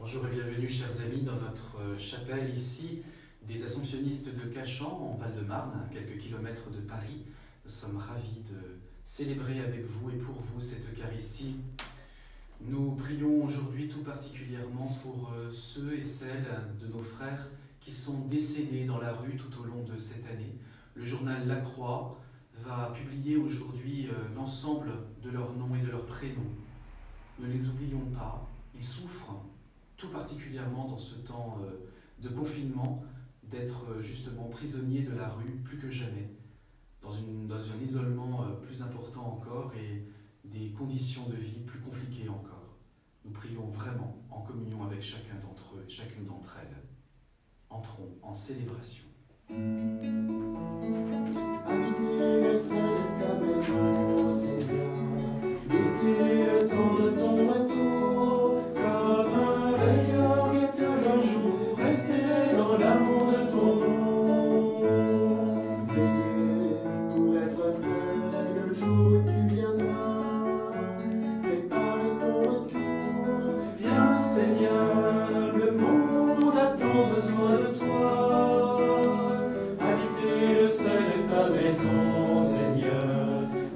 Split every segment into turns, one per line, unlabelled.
Bonjour et bienvenue chers amis dans notre chapelle ici des Assomptionnistes de Cachan en Val-de-Marne, à quelques kilomètres de Paris. Nous sommes ravis de célébrer avec vous et pour vous cette Eucharistie. Nous prions aujourd'hui tout particulièrement pour ceux et celles de nos frères qui sont décédés dans la rue tout au long de cette année. Le journal La Croix va publier aujourd'hui l'ensemble de leurs noms et de leurs prénoms. Ne les oublions pas, ils souffrent tout particulièrement dans ce temps de confinement, d'être justement prisonniers de la rue plus que jamais, dans un isolement plus important encore et des conditions de vie plus compliquées encore. Nous prions vraiment en communion avec chacun d'entre eux et chacune d'entre elles. Entrons en célébration.
Habiter le sein de ta maison, Seigneur, guetter le temps de ton retour, comme un veilleur guette le jour, rester dans l'amour de ton nom. Veiller pour être prêt le jour où tu viendras, préparer ton retour. Viens, Seigneur, le monde a tant besoin de toi. Habiter le seuil de ta maison, Seigneur,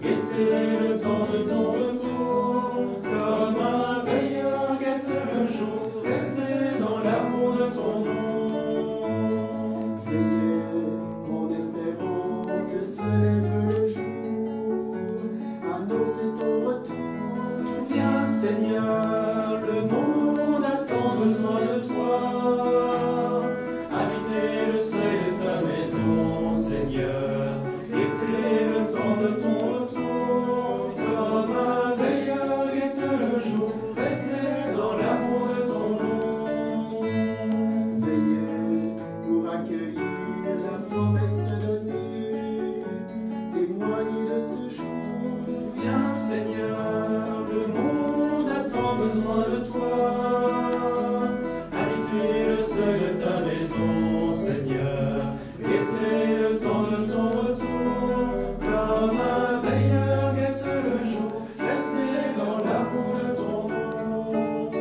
guetter le temps de ton retour, comme un veilleur guette le jour, rester dans l'amour de ton nom. Veiller en espérant que se lève le jour, annoncer ton retour. Viens, Seigneur, le monde a tant besoin de toi. Habiter le seuil de ta maison, Seigneur, guetter le temps de ton retour, comme un veilleur guette le jour, rester dans l'amour de ton nom. Veiller pour accueillir la promesse donnée, témoigner de ce jour. Viens, Seigneur, le monde a tant besoin de toi. Habiter le seuil de ta maison, Seigneur, guetter le temps de ton retour, comme un veilleur guette le jour, rester dans l'amour de ton nom.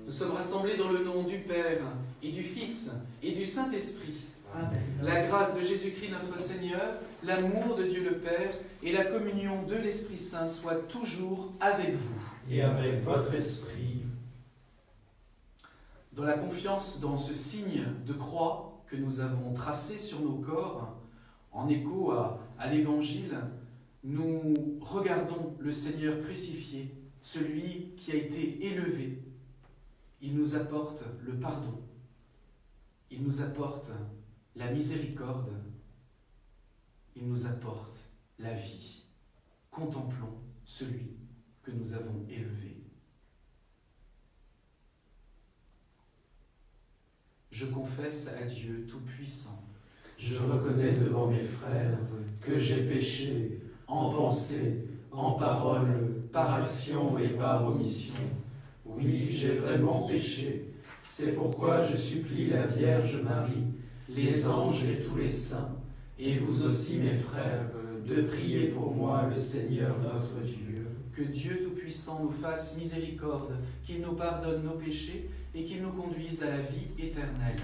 Nous sommes rassemblés dans le nom du Père et du Fils et du Saint-Esprit.
Amen.
La grâce de Jésus-Christ notre Seigneur, l'amour de Dieu le Père et la communion de l'Esprit Saint soient toujours avec vous.
Et avec votre esprit.
Dans la confiance dans ce signe de croix que nous avons tracé sur nos corps, en écho à l'Évangile, nous regardons le Seigneur crucifié, celui qui a été élevé. Il nous apporte le pardon, il nous apporte la miséricorde, il nous apporte la vie. Contemplons celui que nous avons élevé. Je confesse à Dieu Tout-Puissant.
Je reconnais devant mes frères que j'ai péché en pensée, en parole, par action et par omission. Oui, j'ai vraiment péché. C'est pourquoi je supplie la Vierge Marie, les anges et tous les saints, et vous aussi mes frères, de prier pour moi le Seigneur notre Dieu.
Que Dieu Tout-Puissant nous fasse miséricorde, qu'il nous pardonne nos péchés et qu'il nous conduise à la vie éternelle.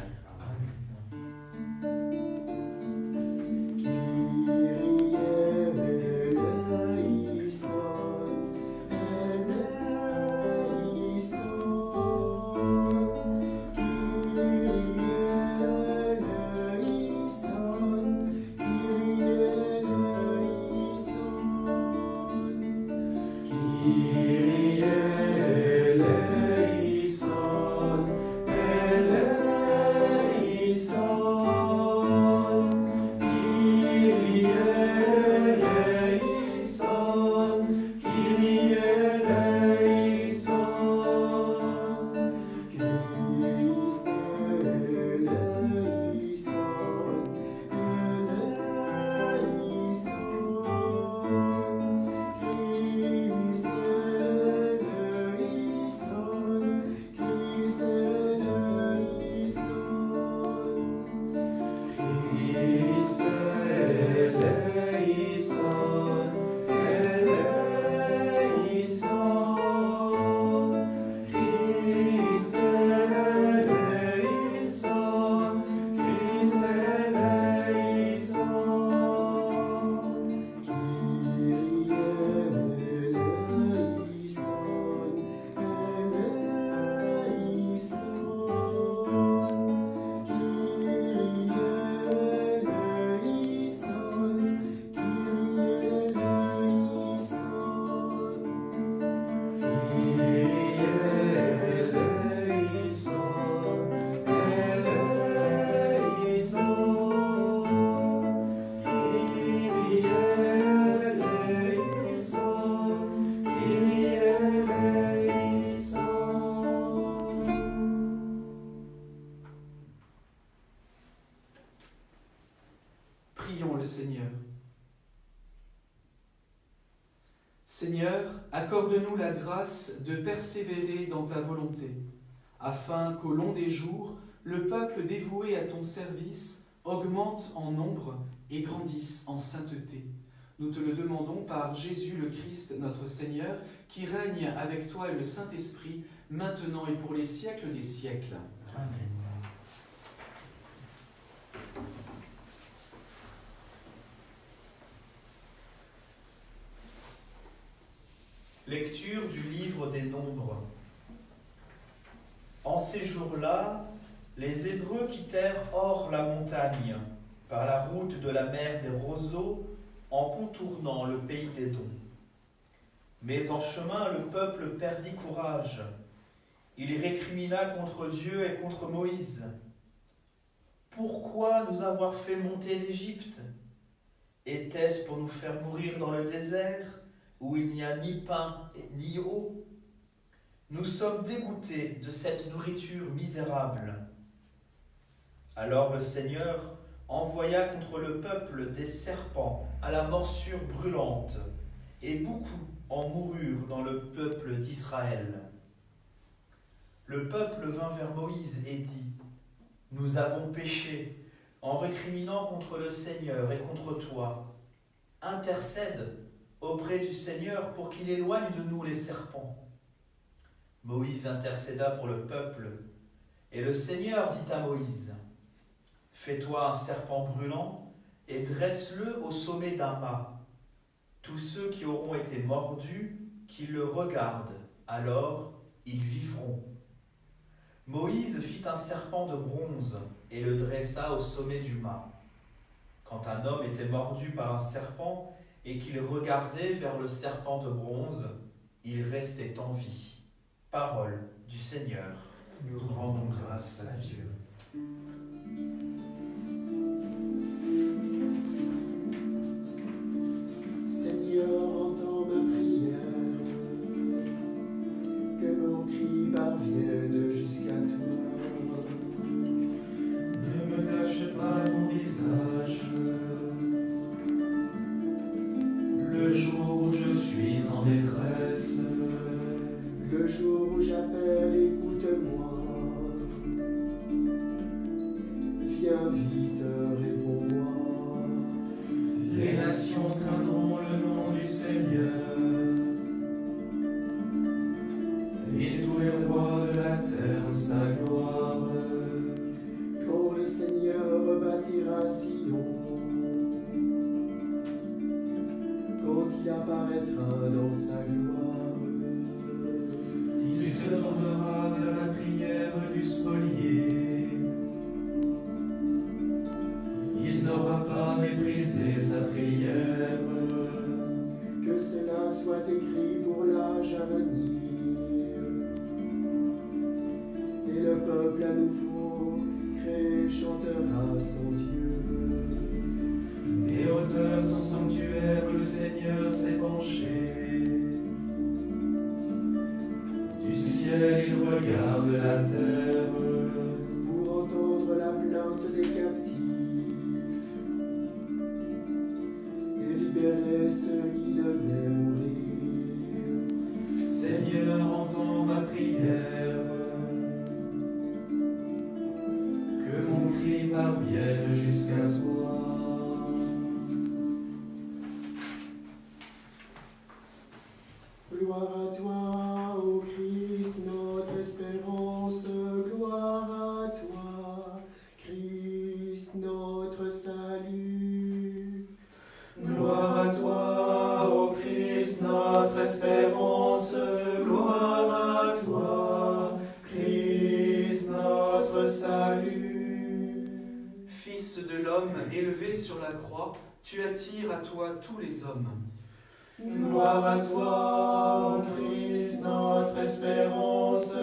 Seigneur, accorde-nous la grâce de persévérer dans ta volonté, afin qu'au long des jours, le peuple dévoué à ton service augmente en nombre et grandisse en sainteté. Nous te le demandons par Jésus le Christ, notre Seigneur, qui règne avec toi et le Saint-Esprit, maintenant et pour les siècles des siècles.
Amen. Lecture du livre des Nombres. En ces jours-là, les Hébreux quittèrent hors la montagne, par la route de la mer des roseaux, en contournant le pays d'Édom. Mais en chemin, le peuple perdit courage. Il récrimina contre Dieu et contre Moïse. « Pourquoi nous avoir fait monter d'Égypte? Était-ce pour nous faire mourir dans le désert, où il n'y a ni pain ni eau? Nous sommes dégoûtés de cette nourriture misérable. » Alors le Seigneur envoya contre le peuple des serpents à la morsure brûlante, et beaucoup en moururent dans le peuple d'Israël. Le peuple vint vers Moïse et dit : « Nous avons péché en récriminant contre le Seigneur et contre toi. Intercède auprès du Seigneur pour qu'il éloigne de nous les serpents. » Moïse intercéda pour le peuple, et le Seigneur dit à Moïse : « Fais-toi un serpent brûlant et dresse-le au sommet d'un mât. Tous ceux qui auront été mordus, qu'ils le regardent, alors ils vivront. » Moïse fit un serpent de bronze et le dressa au sommet du mât. Quand un homme était mordu par un serpent et qu'il regardait vers le serpent de bronze, il restait en vie. Parole du Seigneur.
Nous rendons grâce à Dieu. Seigneur, entends ma prière, que mon cri parvienne jusqu'à toi.
Ne me cache pas ton visage, le jour où je suis en détresse.
Le jour où j'appelle, écoute-moi. Viens vite, réponds-moi.
Les nations craindront le nom du Seigneur, et tous les rois de la terre sa gloire.
Quand le Seigneur bâtira Sion, quand il apparaîtra dans sa gloire,
il se tournera vers la prière du spolié. Il n'aura pas méprisé sa prière.
que cela soit écrit pour l'âge à venir. Et le peuple à nouveau créé chantera son Dieu.
Des hauteurs son sanctuaire, le Seigneur s'est penché. Du ciel, il regarde la terre
Pour entendre la plainte des captifs et libérer ceux qui devaient mourir.
Seigneur, entends ma prière, que mon cri parvienne jusqu'à toi.
Gloire à toi, ô Christ, notre espérance. Gloire à toi, Christ, notre salut.
Gloire à toi, ô Christ, notre espérance. Gloire à toi, Christ, notre salut. Fils de l'homme élevé sur la croix, tu attires à toi tous les hommes. Gloire à toi, ô Christ, notre espérance.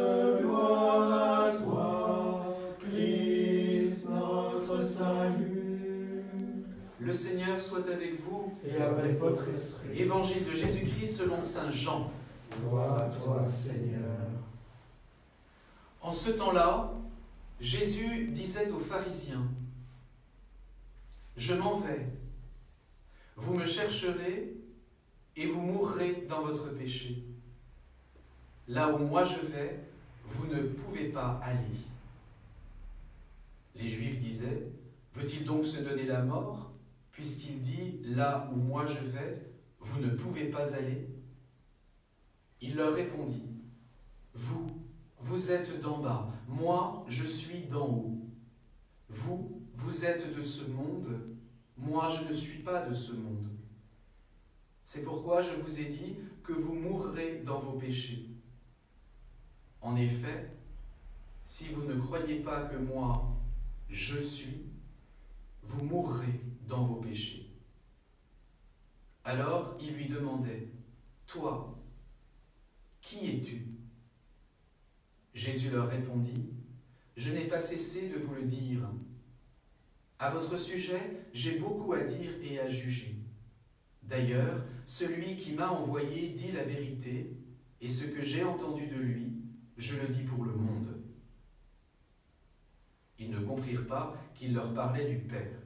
Gloire à toi, Christ, notre salut. Le Seigneur soit avec vous.
Et avec votre esprit.
Évangile de Jésus-Christ selon saint Jean.
Gloire à toi, Seigneur.
En ce temps-là, Jésus disait aux pharisiens : « Je m'en vais. Vous me chercherez, et vous mourrez dans votre péché. Là où moi je vais, vous ne pouvez pas aller. » Les Juifs disaient, « Veut-il donc se donner la mort, puisqu'il dit, là où moi je vais, vous ne pouvez pas aller ?» Il leur répondit, « Vous êtes d'en bas, moi je suis d'en haut. Vous êtes de ce monde, moi je ne suis pas de ce monde. C'est pourquoi je vous ai dit que vous mourrez dans vos péchés. En effet, si vous ne croyez pas que moi, je suis, vous mourrez dans vos péchés. » Alors il lui demandait, « Toi, qui es-tu » Jésus leur répondit, « Je n'ai pas cessé de vous le dire. À votre sujet, j'ai beaucoup à dire et à juger. D'ailleurs, celui qui m'a envoyé dit la vérité, et ce que j'ai entendu de lui, je le dis pour le monde. » Ils ne comprirent pas qu'il leur parlait du Père.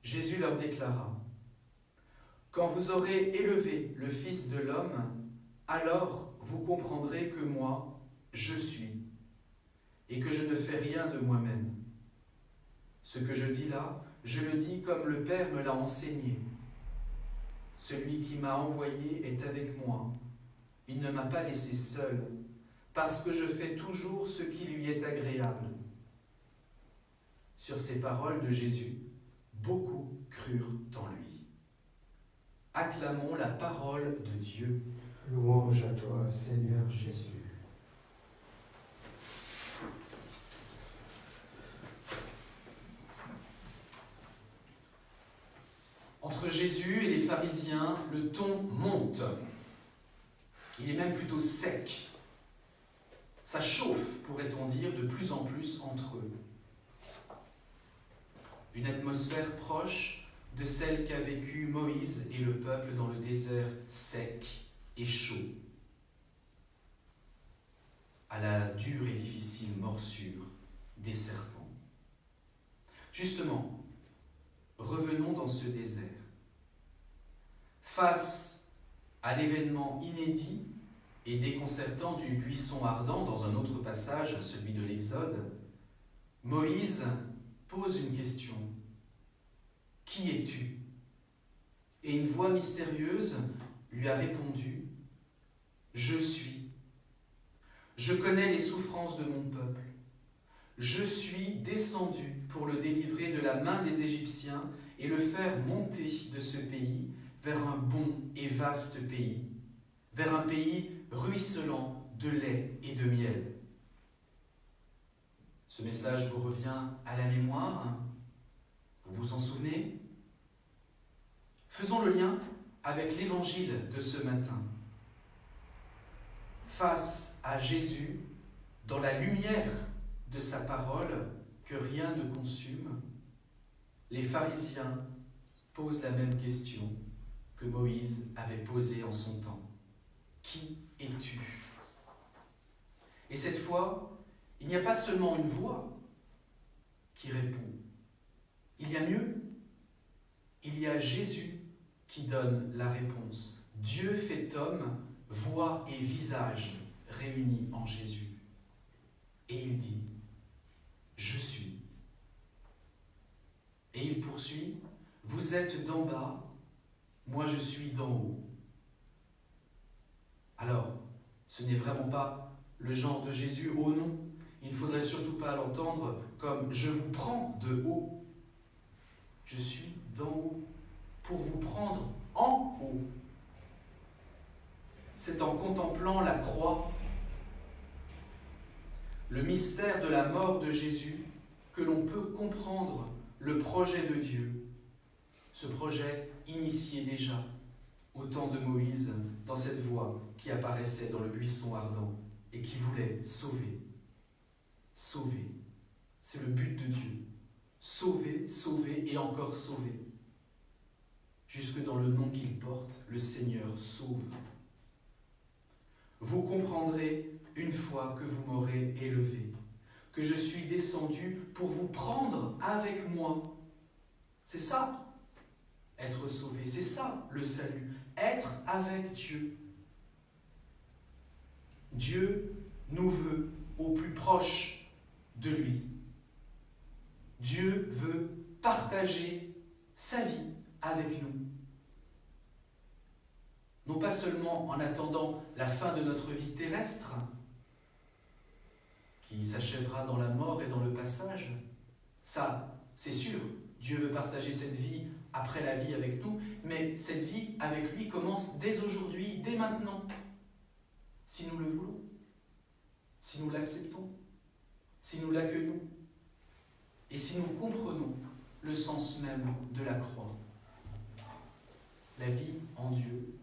Jésus leur déclara, « Quand vous aurez élevé le Fils de l'homme, alors vous comprendrez que moi, je suis, et que je ne fais rien de moi-même. Ce que je dis là, je le dis comme le Père me l'a enseigné. Celui qui m'a envoyé est avec moi. Il ne m'a pas laissé seul, parce que je fais toujours ce qui lui est agréable. » Sur ces paroles de Jésus, beaucoup crurent en lui. Acclamons la parole de Dieu.
Louange à toi, Seigneur Jésus.
Entre Jésus et les pharisiens, le ton monte. Il est même plutôt sec. Ça chauffe, pourrait-on dire, de plus en plus entre eux. Une atmosphère proche de celle qu'a vécue Moïse et le peuple dans le désert sec et chaud, à la dure et difficile morsure des serpents. Justement, revenons dans ce désert. Face à l'événement inédit et déconcertant du buisson ardent dans un autre passage, celui de l'Exode, Moïse pose une question. « Qui es-tu » Et une voix mystérieuse lui a répondu « Je suis. Je connais les souffrances de mon peuple. Je suis descendu pour le délivrer de la main des Égyptiens et le faire monter de ce pays vers un bon et vaste pays, vers un pays ruisselant de lait et de miel. » Ce message vous revient à la mémoire. Vous vous en souvenez? Faisons le lien avec l'évangile de ce matin. Face à Jésus, dans la lumière de sa parole que rien ne consume, les pharisiens posent la même question que Moïse avait posée en son temps. Qui es-tu? Et cette fois, il n'y a pas seulement une voix qui répond. Il y a mieux. Il y a Jésus qui donne la réponse. Dieu fait homme, voix et visage réunis en Jésus. Et il dit, « Je suis. » Et il poursuit, « Vous êtes d'en bas, moi je suis d'en haut. » Alors, ce n'est vraiment pas le genre de Jésus, oh non, il ne faudrait surtout pas l'entendre comme « je vous prends de haut ». Je suis d'en haut pour vous prendre en haut. C'est en contemplant la croix, le mystère de la mort de Jésus, que l'on peut comprendre le projet de Dieu. Ce projet initié déjà au temps de Moïse dans cette voix qui apparaissait dans le buisson ardent et qui voulait sauver. Sauver, c'est le but de Dieu. Sauver, sauver et encore sauver. Jusque dans le nom qu'il porte, le Seigneur sauve. Vous comprendrez une fois que vous m'aurez élevé, que je suis descendu pour vous prendre avec moi. C'est ça, être sauvé, c'est ça le salut. être avec Dieu. Dieu nous veut au plus proche de lui. Dieu veut partager sa vie avec nous. Non pas seulement en attendant la fin de notre vie terrestre, qui s'achèvera dans la mort et dans le passage. Ça, c'est sûr, Dieu veut partager cette vie après la vie avec nous, mais cette vie avec lui commence dès aujourd'hui, dès maintenant, si nous le voulons, si nous l'acceptons, si nous l'accueillons, et si nous comprenons le sens même de la croix. La vie en Dieu,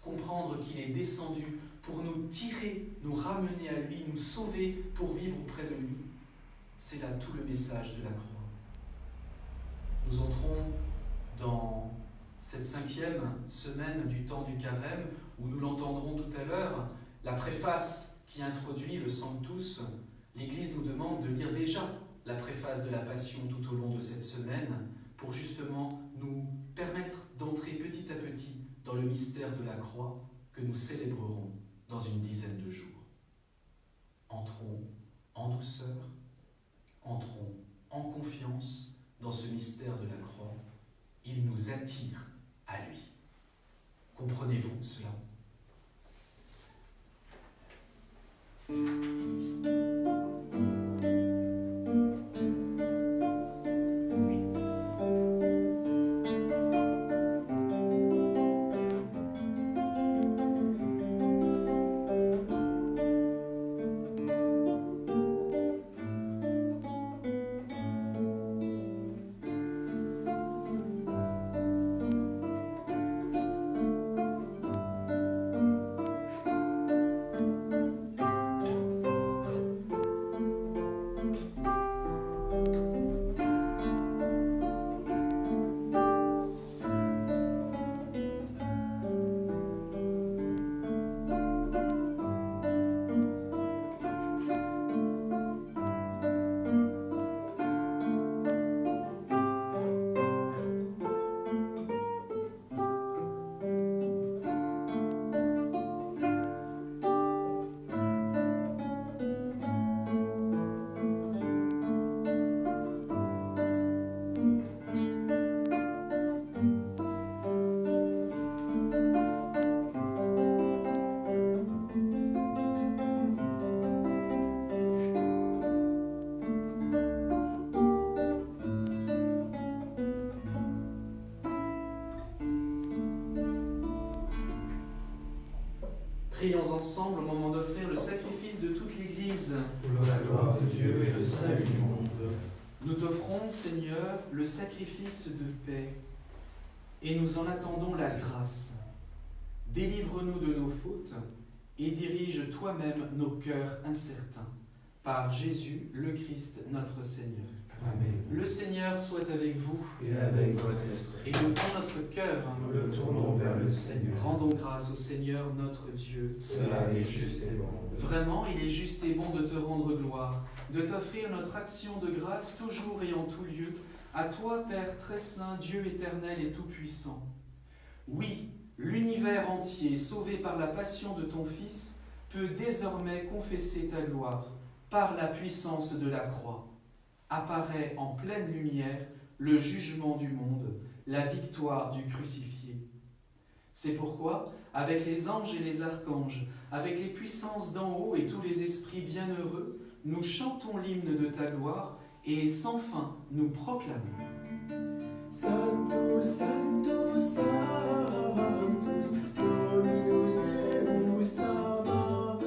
comprendre qu'il est descendu pour nous tirer, nous ramener à lui, nous sauver pour vivre auprès de lui. C'est là tout le message de la croix. Nous entrons dans cette 5e semaine du temps du carême, où nous l'entendrons tout à l'heure, la préface qui introduit le Sanctus. L'Église nous demande de lire déjà la préface de la Passion tout au long de cette semaine, pour justement nous permettre d'entrer petit à petit dans le mystère de la croix que nous célébrerons dans une dizaine de jours. Entrons en douceur, entrons en confiance dans ce mystère de la croix. Il nous attire à lui. Comprenez-vous cela ? Prions ensemble au moment d'offrir le sacrifice de toute l'Église.
Pour la gloire de Dieu et le salut du monde.
Nous t'offrons, Seigneur, le sacrifice de paix, et nous en attendons la grâce. Délivre-nous de nos fautes, et dirige toi-même nos cœurs incertains. Par Jésus, le Christ, notre Seigneur.
Amen.
Le Seigneur soit avec vous.
Et avec votre esprit.
Et levons notre cœur.
Nous le tournons vers le Seigneur.
Rendons grâce au Seigneur notre Dieu.
Cela est juste et bon.
Vraiment, il est juste et bon de te rendre gloire, de t'offrir notre action de grâce toujours et en tout lieu, à toi, Père très saint, Dieu éternel et tout-puissant. Oui, l'univers entier, sauvé par la passion de ton Fils, peut désormais confesser ta gloire par la puissance de la croix. Apparaît en pleine lumière le jugement du monde, la victoire du crucifié. C'est pourquoi, avec les anges et les archanges, avec les puissances d'en haut et tous les esprits bienheureux, nous chantons l'hymne de ta gloire et sans fin nous proclamons.
Sanctus, Sanctus, Sanctus, Dominus Deus Sabaoth.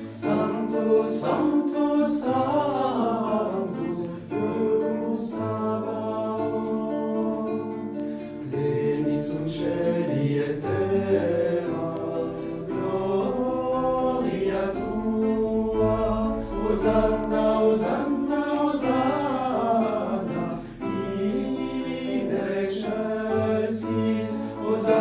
Sanctus, Sanctus, Sanctus, Deus Sabaoth. Pleni sunt celi et terra, gloria tua. Hosanna, Hosanna, Hosanna, in excelsis. Hosanna.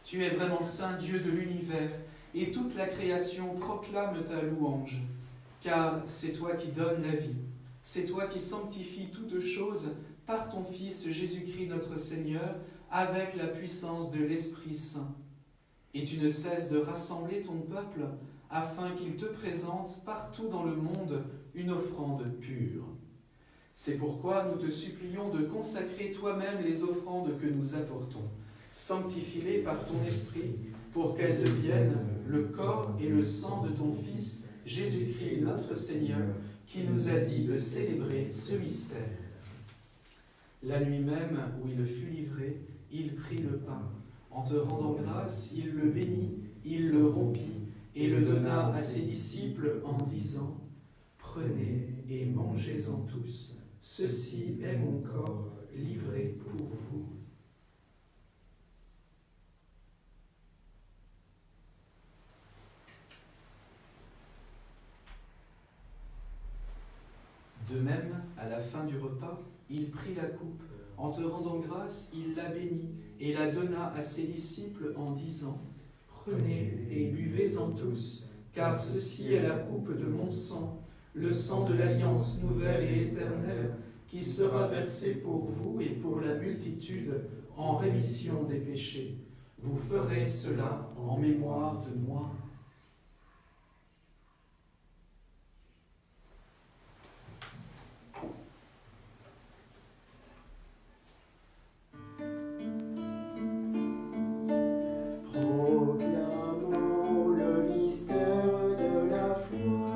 Tu es vraiment saint Dieu de l'univers, et toute la création proclame ta louange. Car c'est toi qui donnes la vie, c'est toi qui sanctifies toutes choses par ton Fils Jésus-Christ notre Seigneur, avec la puissance de l'Esprit Saint. Et tu ne cesses de rassembler ton peuple, afin qu'il te présente partout dans le monde une offrande pure. C'est pourquoi nous te supplions de consacrer toi-même les offrandes que nous apportons. Sanctifie-les par ton Esprit, pour qu'elles deviennent le corps et le sang de ton Fils, Jésus-Christ notre Seigneur, qui nous a dit de célébrer ce mystère. La nuit même où il fut livré, il prit le pain. En te rendant grâce, il le bénit, il le rompit et le donna à ses disciples en disant : Prenez et mangez-en tous, ceci est mon corps livré pour vous. De même, à la fin du repas, il prit la coupe. En te rendant grâce, il la bénit et la donna à ses disciples en disant : Prenez et buvez-en tous, car ceci est la coupe de mon sang, le sang de l'alliance nouvelle et éternelle, qui sera versé pour vous et pour la multitude en rémission des péchés. Vous ferez cela en mémoire de moi.
Proclamons le mystère de la foi.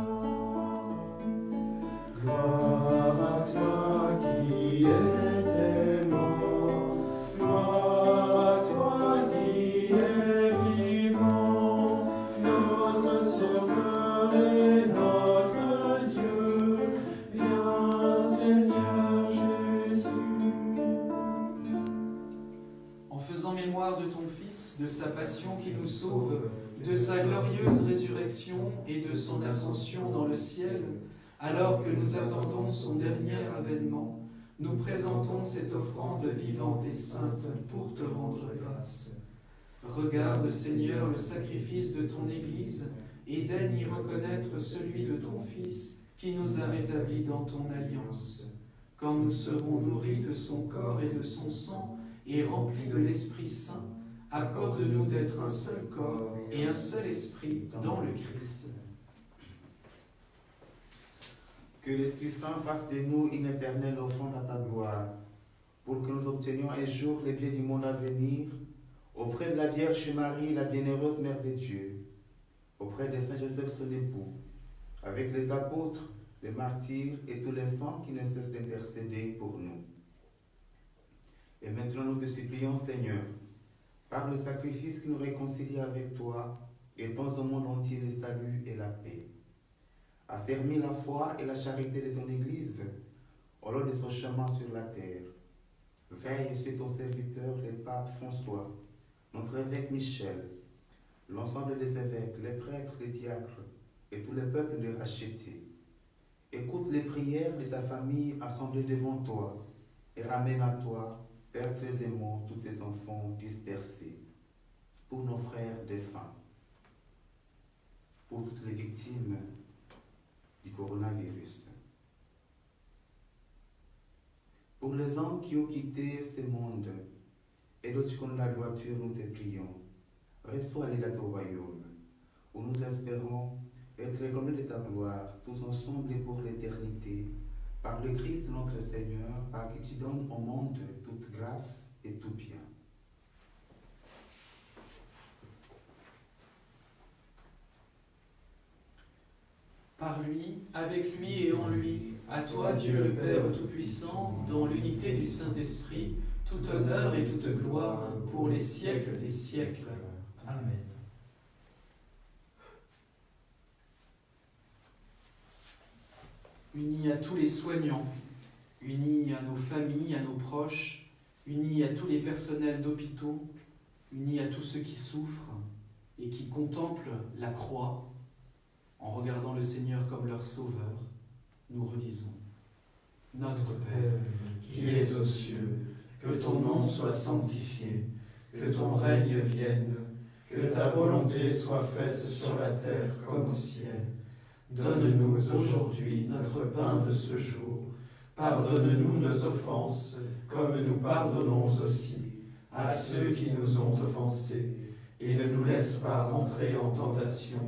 Gloire à toi qui étais mort, gloire à toi qui es vivant, notre Sauveur et notre Dieu. Viens, Seigneur Jésus.
En faisant mémoire de ton Fils, de sa passion qui nous sauve, de sa glorieuse résurrection et de son ascension dans le ciel, alors que nous attendons son dernier avènement, nous présentons cette offrande vivante et sainte pour te rendre grâce. Regarde, Seigneur, le sacrifice de ton Église et daigne y reconnaître celui de ton Fils qui nous a rétablis dans ton alliance. Quand nous serons nourris de son corps et de son sang et remplis de l'Esprit Saint, accorde-nous d'être un seul corps et un seul esprit dans le Christ.
Que l'Esprit Saint fasse de nous une éternelle offrande à ta gloire, pour que nous obtenions un jour les biens du monde à venir, auprès de la Vierge Marie, la bienheureuse Mère de Dieu, auprès de Saint Joseph son époux, avec les apôtres, les martyrs et tous les saints qui ne cessent d'intercéder pour nous. Et maintenant nous te supplions, Seigneur, par le sacrifice qui nous réconcilie avec toi, étends au monde entier le salut et la paix. Affermis la foi et la charité de ton Église au long de son chemin sur la terre. Veille sur ton serviteur, le pape François, notre évêque Michel, l'ensemble des évêques, les prêtres, les diacres et tout le peuple de racheté. Écoute les prières de ta famille assemblée devant toi et ramène à toi, Père très aimant, tous tes enfants dispersés. Pour nos frères défunts, pour toutes les victimes du coronavirus. Pour les hommes qui ont quitté ce monde et d'autres qui ont la droiture, nous te prions. Reçois-les dans ton royaume, où nous espérons être réclamés de ta gloire, tous ensemble et pour l'éternité, par le Christ notre Seigneur, par qui tu donnes au monde toute grâce et tout bien.
Par lui, avec lui et en lui, à toi Dieu le Père Tout-Puissant, dans l'unité du Saint-Esprit, tout honneur et toute gloire pour les siècles des siècles. Amen. Unis à tous les soignants, unis à nos familles, à nos proches, unis à tous les personnels d'hôpitaux, unis à tous ceux qui souffrent et qui contemplent la croix, en regardant le Seigneur comme leur sauveur, nous redisons : Notre Père, qui es aux cieux, que ton nom soit sanctifié,
que ton règne vienne, que ta volonté soit faite sur la terre comme au ciel. Donne-nous aujourd'hui notre pain de ce jour. Pardonne-nous nos offenses, comme nous pardonnons aussi à ceux qui nous ont offensés. Et ne nous laisse pas entrer en tentation,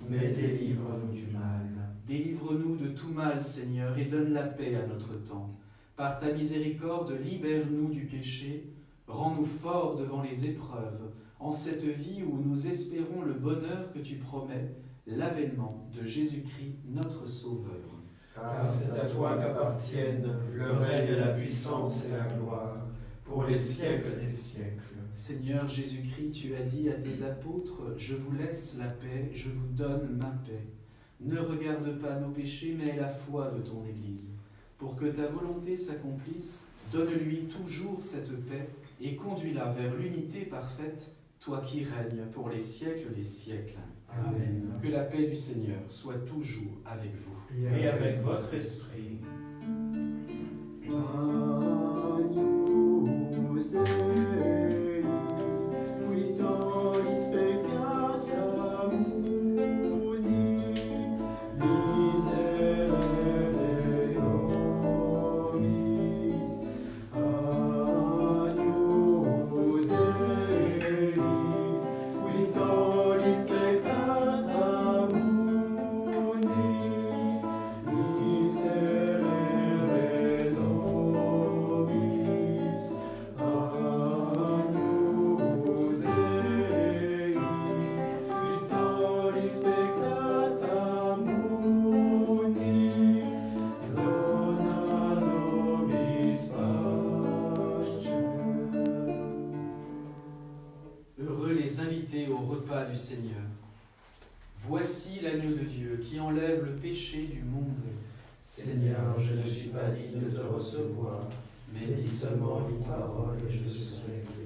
mais délivre-nous du mal.
Délivre-nous de tout mal, Seigneur, et donne la paix à notre temps. Par ta miséricorde, libère-nous du péché, rends-nous forts devant les épreuves, en cette vie où nous espérons le bonheur que tu promets, l'avènement de Jésus-Christ, notre Sauveur.
Car c'est à toi qu'appartiennent le règne, la puissance et la gloire, pour les siècles des siècles.
Seigneur Jésus-Christ, tu as dit à tes apôtres, « Je vous laisse la paix, je vous donne ma paix. Ne regarde pas nos péchés, mais la foi de ton Église. Pour que ta volonté s'accomplisse, donne-lui toujours cette paix et conduis-la vers l'unité parfaite, toi qui règnes pour les siècles des siècles. »
Amen.
Que la paix du Seigneur soit toujours avec vous.
Et avec votre esprit.
Agnus Dei, qui tollis peccata mundi, miserere nobis. Agnus Dei, qui tollis peccata mundi, miserere nobis. Agnus Dei, qui tollis peccata mundi, dona nobis pacem.
Heureux les invités au repas du Seigneur. Voici l'agneau de Dieu qui enlève le péché du monde.
Seigneur, je ne suis pas digne de te recevoir, mais dis seulement une parole et je serai guéri.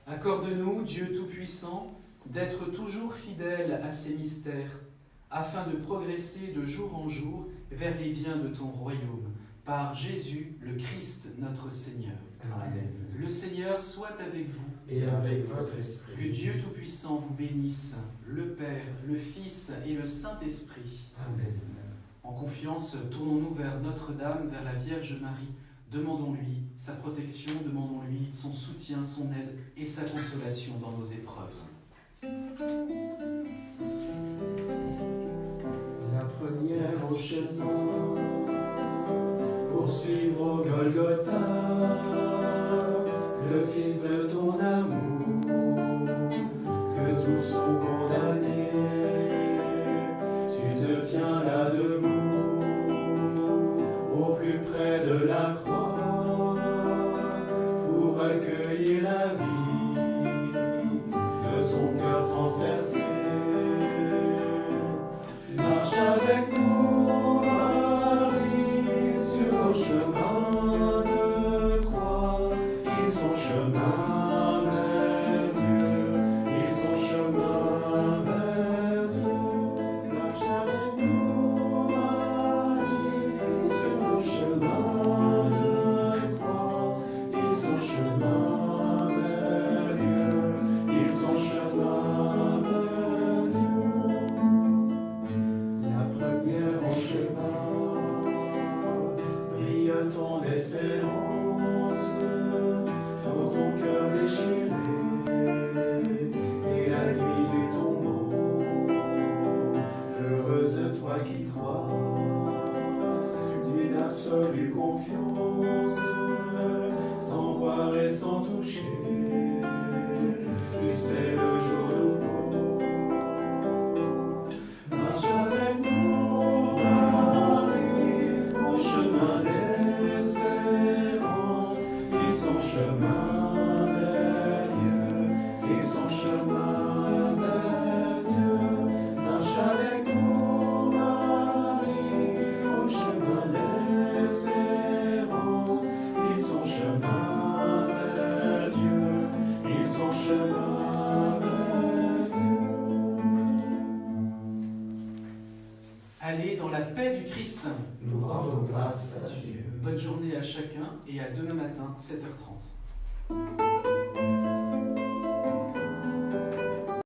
Accorde-nous, Dieu Tout-Puissant, d'être toujours fidèles à ces mystères, afin de progresser de jour en jour vers les biens de ton royaume, par Jésus, le Christ, notre Seigneur.
Amen.
Le Seigneur soit avec vous,
Et avec votre esprit.
que Dieu Tout-Puissant vous bénisse, le Père, le Fils et le Saint-Esprit.
Amen.
En confiance, tournons-nous vers Notre-Dame, vers la Vierge Marie. Demandons-lui sa protection, demandons-lui son soutien, son aide et sa consolation dans nos épreuves.
La première au chemin, pour suivre au Golgotha, le Fils de ton amour, que tous sont condamnés, tu te tiens là debout, au plus près de la croix, pour recueillir la vie de son cœur transpercé. Marche avec nous, Marie, sur nos chemins de croix. Ils sont chemin vers Dieu, ils sont chemin vers Dieu. Marche avec nous, Marie, sur nos chemins de croix. Ils sont chemin vers Dieu, ils sont chemin vers Dieu. La première en chemin, brille ton espérance dans ton cœur déchiré, et la nuit du tombeau, heureuse de toi qui crois, d'une absolue confiance, sans voir et sans toucher, tu sais le jour nouveau. Marche avec nous, Marie, au chemin d'espérance. Ils sont chemin vers Dieu, ils sont chemin vers Dieu. Marche avec nous, Marie, au chemin d'espérance. Ils sont chemin vers Dieu, ils sont chemin vers Dieu.
Allez dans la paix du Christ.
Nous rendons grâce à Dieu.
Bonne journée à chacun et à demain matin, 7h30.